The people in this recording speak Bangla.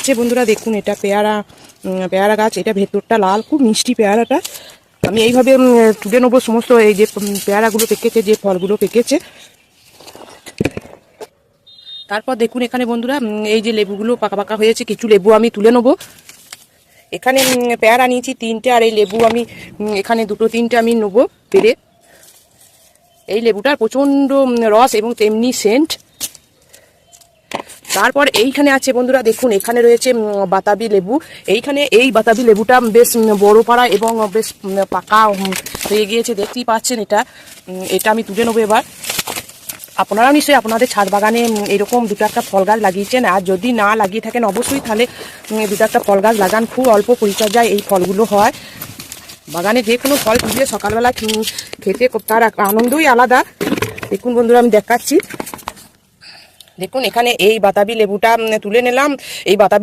আছে বন্ধুরা, দেখুন এটা পেয়ারা গাছ। এটা ভেতরটা লাল, খুব মিষ্টি পেয়ারাটা। আমি এইভাবে তুলে নেবো সমস্ত এই যে পেয়ারাগুলো পেকেছে, যে ফলগুলো পেকেছে। তারপর দেখুন এখানে বন্ধুরা এই যে লেবুগুলো পাকা পাকা হয়েছে, কিছু লেবু আমি তুলে নেবো। এখানে পেয়ারা নিয়েছি 3টে, আর এই লেবু আমি এখানে 2-3টে আমি নেবো পেরে। এই লেবুটার প্রচণ্ড রস এবং তেমনি সেন্ট। তারপর এইখানে আছে বন্ধুরা, দেখুন এখানে রয়েছে বাতাবি লেবু। এই বাতাবি লেবুটা বেশ বড় পাড়া এবং বেশ পাকা হয়ে গিয়েছে, দেখতেই পাচ্ছেন। এটা আমি তুলে নেবো এবার। আপনারা নিশ্চয়ই আপনাদের ছাদ বাগানে এরকম 2-1টা ফল গাছ লাগিয়েছেন, আর যদি না লাগিয়ে থাকেন অবশ্যই তাহলে 2-1টা ফল গাছ লাগান। খুব অল্প পরিচর্যায় এই ফলগুলো হয়। বাগানে যে কোনো ফল তুলে সকালবেলা খেতে তার আনন্দই আলাদা। দেখুন বন্ধুরা আমি দেখাচ্ছি। দেখুন এখানে এই বাতাবি লেবুটা তুলে নিলাম। এই বাতাবি